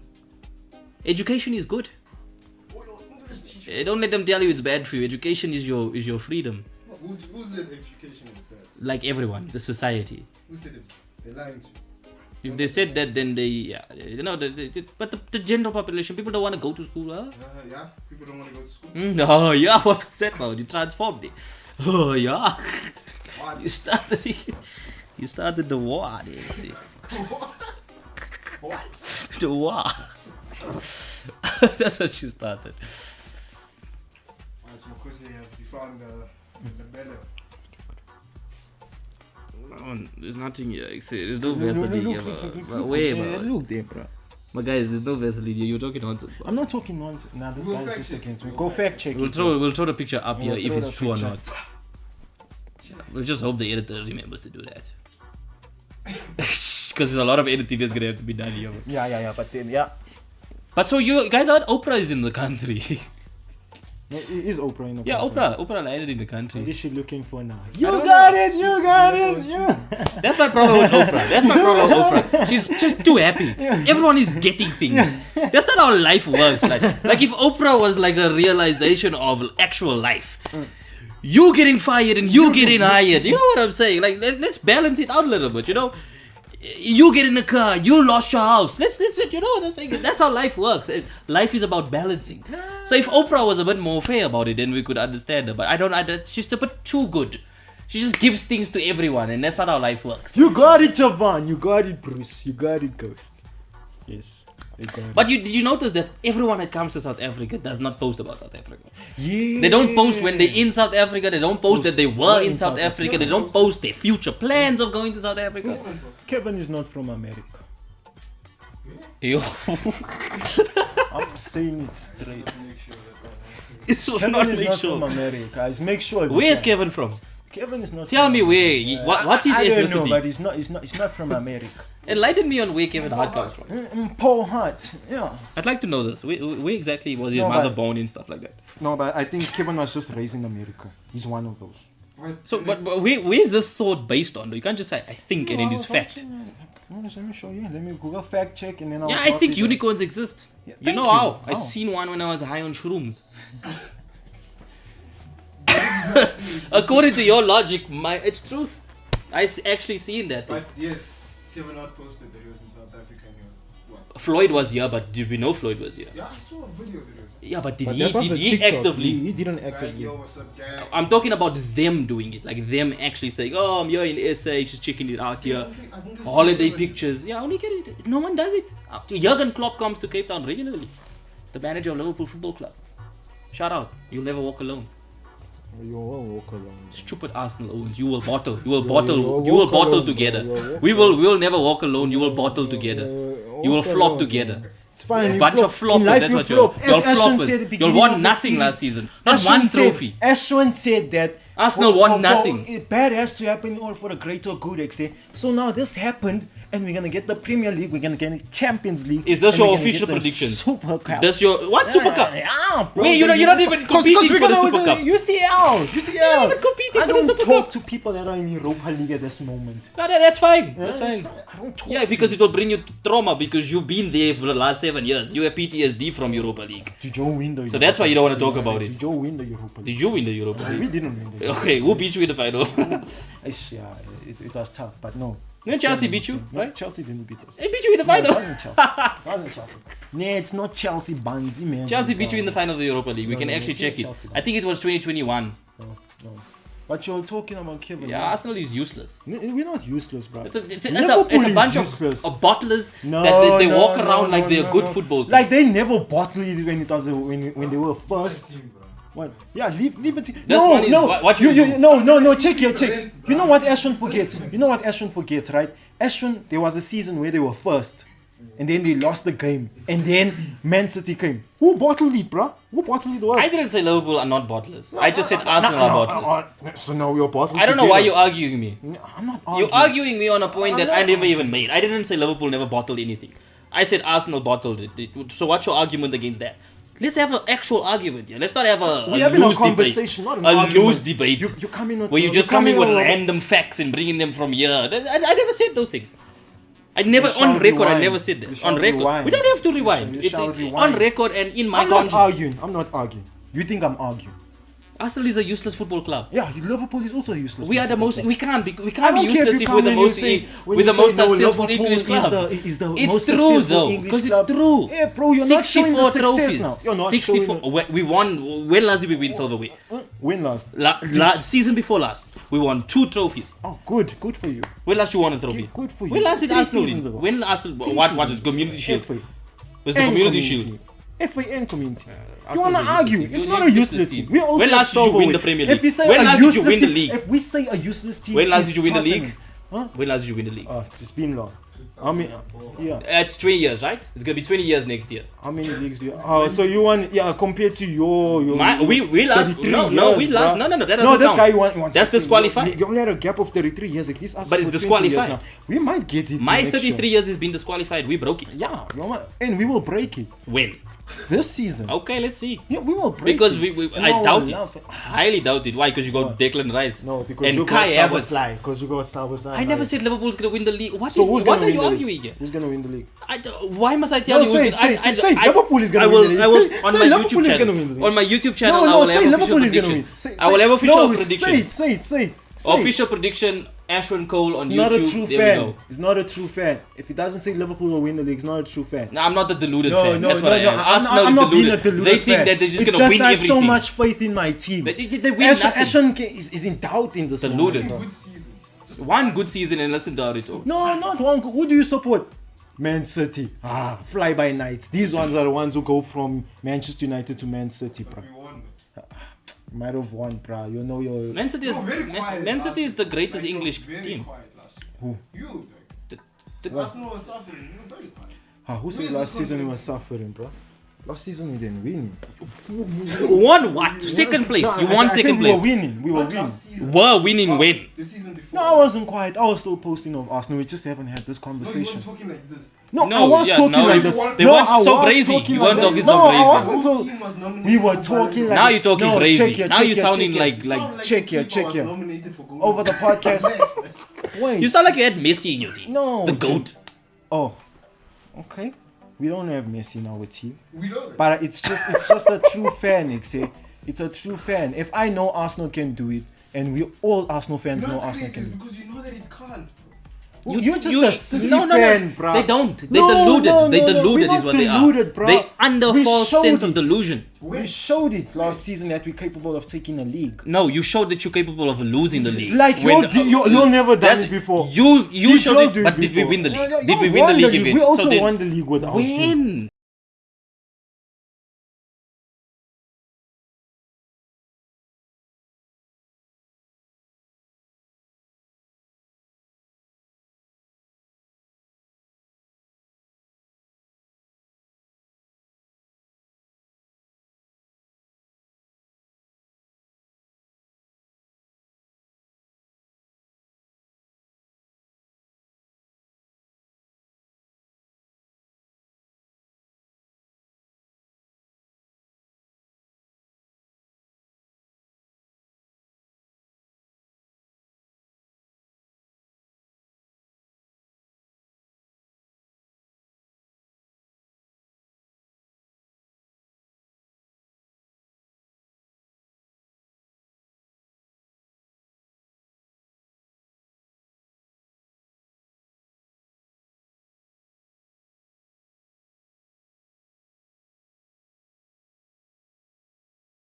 Education is good. Don't let them tell you it's bad for you. Education is your freedom. Who said education is bad? Like everyone, the society. Who said it's bad? They're lying to you. If they said that, then but the general population, people don't want to go to school, huh? Yeah, people don't want to go to school. Oh yeah, what was that about? You transformed it. Oh yeah, What? you started the war, there, see. What? The war. That's what you started. So, of course, you found the belly. There's nothing here. There's no Vaseline here. But wait, Look there, bro. but guys, there's no Vaseline here. You're talking nonsense. Bro. I'm not talking nonsense. Nah, this We'll guy's fact just check against it. me. Go fact check it. We'll throw the picture up here We'll if throw it's the true or picture. not. We'll just hope the editor remembers to do that. Because there's a lot of editing that's gonna have to be done here. Yeah. But then, yeah. But so you guys heard Oprah is in the country. No, it is Oprah in the Yeah, country. Oprah landed in the What country. is she looking for now? I You don't got know. it. You got it. Yeah. That's my problem with Oprah. That's my problem with Oprah. She's just too happy. Everyone is getting things. That's not how life works. Like if Oprah was like a realization of actual life. You getting fired and you getting hired. You know what I'm saying? Like let's balance it out a little bit, you know? You get in a car, you lost your house. Let's you know what I'm saying? That's how life works. Life is about balancing. So if Oprah was a bit more fair about it, then we could understand her. But she's a bit too good. She just gives things to everyone, and that's not how life works. You got it, Javan. You got it, Bruce. You got it, Ghost. Yes. You got it. But did you notice that everyone that comes to South Africa does not post about South Africa? Yeah. They don't post when they're in South Africa. They don't post that they were in South Africa. They don't post their future plans of going to South Africa. Kevin is not from America. Yo, I'm saying it straight. Make sure that it's Kevin not is make not sure. from America. Guys, make sure. Where's Kevin from? Kevin is not. Tell from me America. where. What's his I don't know, ethnicity? but he's not from America. Enlighten me on where Kevin Hart comes from. Paul Hart. Yeah. I'd like to know this. Where exactly was his No, mother but- born and stuff like that? No, but I think Kevin was just raised in America. He's one of those. So, but where's this thought based on? You can't just say I think and it is fact. Let me show you. Let me Google fact check and then I'll. Yeah, I drop think it. unicorns exist. Yeah, You thank know how? I Wow. seen one when I was high on shrooms. According to your logic, it's truth. Actually seen that. But yes, Kevin Hart posted that he was in South Africa and he was what? Floyd was here, but did we know Floyd was here? Yeah, I saw a video that he was. Yeah, but did But he? that was Did a he TikTok. actively? He didn't Like, actively. yo, what's up, gang? I'm talking about them doing it, like them actually saying, "Oh, I'm here in SA, just checking it out here." I've only seen Holiday Kevin- pictures. Yeah, only get it. No one does it. Jurgen Klopp comes to Cape Town regularly. The manager of Liverpool Football Club. Shout out. You'll never walk alone. You will walk alone. Stupid Arsenal Owens. You will bottle. You will You bottle. will You will walk bottle alone, together. bro. You will walk We will never walk alone. You will bottle together. You will Walk flop alone, together. bro. It's fine. you Bunch flop. of floppers. In life That's you what flop. you're As Ashwin floppers. said at the You beginning won of the nothing series, last season. Not Ashwin one said- trophy. Ashwin said that Arsenal won nothing. Bad has to happen in order for the greater good, so now this happened, and we're gonna get the Premier League. We're gonna get the Champions League. Is this and your we're gonna official get the prediction? Super Cup. That's your what Super Cup? Yeah, bro. Wait, you're not even competing for the Super Cup. UCL. You're not even competing I for the don't Super talk Cup. to people that are in Europa League at this moment. No, that's fine. Yeah, That's it's fine. fine. I don't talk. Yeah, because it will bring you trauma because you've been there for the last 7 years. You have PTSD from Europa League. Did Joe win the? So that's why you don't want to talk Yeah, about Did it. Joe win the Europa League? Did you win the Europa League? We didn't win the. Okay, who beat you in the final? Yeah, it was tough, but no. No, Chelsea beat you, No, right? Chelsea didn't beat us. They beat you in the No, it final. wasn't Chelsea. It wasn't Chelsea. Nah, it's not Chelsea, Banzi, man. Chelsea beat you in the final of the Europa League. We No, can no, actually it's not check it. Chelsea. I think it was 2021. No. But you're talking about Kevin. Yeah, man. Arsenal is useless. We're not useless, bro. It's a Liverpool bunch is useless. of bottlers No, that they no, walk no, around like no, they're no, a good no. football team. Like they never bottled it when it was when they were first. Team, bro. What? Yeah, leave it. That's one is what you do. No. Check. You know what Ashton forgets? Right? Ashton, there was a season where they were first, and then they lost the game, and then Man City came. Who bottled it, bro? Who bottled it? Was? I didn't say Liverpool are not bottlers. I just said Arsenal are bottlers. So now you're bottled. I don't know why you're arguing me. I'm not arguing. You're arguing me on a point that I never even made. I didn't say Liverpool never bottled anything. I said Arsenal bottled it. So what's your argument against that? Let's have an actual argument here. Let's not have a We're having a loose conversation, debate. not an A argument. loose debate. You come in with where you just come in with random facts and bringing them from here. I never said those things. I never, You shall on record, I rewind. never said You that. shall On record. rewind. We don't have to rewind. You It's shall on rewind. record and in my I'm not conscience. arguing. You think I'm arguing? Arsenal is a useless football club. Yeah, Liverpool is also useless. We are the most. We can't be I useless don't care if we're the most. We're the most successful English club. Is the It's most true successful though, English because it's club. true. Yeah, bro, you're not showing the 64 success trophies. now. You're not 64. showing We won. When last did we win silverware? When last? Season before last, we won 2 trophies. Oh, good for you. When last you won a trophy? Good for you. When last did 3 Arsenal seasons win? ago. When Arsenal? 3 What? seasons. The Community Shield? FA. Was the And Community Shield? FA and community. You Arsenal's wanna a useless argue? team. It's You're not a a useless useless team. team. We also When have last did you win silverware. the Premier If we League? say When a last did you useless win the team- league? If we say a useless team, When last is did you win the Tottenham. league? Huh? When last did you win the league? It's been long. I mean, yeah. It's 20 years, right? It's gonna be 20 years next year. How many leagues do you? Oh, so you want? Yeah, compared to your. We last 33 no years, we last bruh. no that doesn't No, this count. guy wants. That's 16. disqualified. You only had a gap of 33 years. At least us But it's for 20 years disqualified. now. We might get it. My next 33 year. years has been disqualified. We broke it. Yeah, and we will break it When? this season. Okay, let's see. Yeah, we will break Because it. And I will doubt laugh. it. Highly doubt it. Why? Because you got Declan Rice. No, because and you Kai got Havertz. Szoboszlai. Because you got Szoboszlai. I never said Liverpool's gonna win the league. What? So who's what gonna are win you the arguing league? here? Who's gonna win the league? Why must I tell No, you? say who's it, say Liverpool is gonna I will, win the league. I will, Say- on say my Liverpool YouTube is channel. gonna win the league. On my YouTube channel, No, I will say have official Liverpool is gonna prediction. win. Say- I will have official no, prediction. Say it. Official prediction. Ashwin Cole on It's YouTube. not a true there fan. we go. It's not a true fan. If it doesn't say Liverpool will win the league, it's not a true fan. No, I'm not the deluded No, fan. no, That's no, what I no. am. Arsenal I'm is not being a deluded. deluded They think fan. that they're just It's gonna win I have everything. so much faith in my team. They win nothing. Ashton is in doubt in this Deluded. moment, bro. Good season. Just One good season and listen to Arito. No, not one. Who do you support? Man City. Fly by nights. These ones are the ones who go from Manchester United to Man City, bro. we won. Might have won, bro. You know your. Man City is You were very quiet Man last City is the season. greatest Like, you were English very team. quiet last season. Who? You. The- Arsenal was suffering. You were very quiet. Who said Who is last the season we confident? were suffering, bro? Last season we didn't win. Won what? Second place. You won second We place. were winning. We were Not winning. last season. Were winning when? The season before. No, I wasn't quiet. I was still posting of Arsenal. We just haven't had this No, you conversation. weren't talking like this. No, No, I was yeah, talking no, like you- this. they No, weren't I so was crazy. talking You like weren't this. talking so No, I crazy. wasn't The whole so. team was nominated We were for talking Ballon like. Now you're talking no, crazy. Check here, Now check you're here, sounding check like here. Sound like check the here, keeper check was here. nominated for Golden Over the Boot. podcast. Next. Wait. You sound like you had Messi in your team. No. The dude. GOAT. Oh. Okay. We don't have Messi in our team. We know that. But it's just a true fan, Ixie. It's a true fan. If I know Arsenal can do it, and we all Arsenal fans You know know what's Arsenal crazy is can do it. because you know that it can't, bro. You're just a City fan, bruh. They don't. They No, deluded. no, They no, no, deluded we're is not what deluded, they bruh. are. They under We false showed sense of it. delusion. We showed it last season that we're capable of taking a league. No, you showed that you're capable of losing the league. Like you're never done That's- it before. You Did showed y'all it, do but did we before? win the No, league? no, Did y'all we win the won league event? We also So then- won the league without you. When?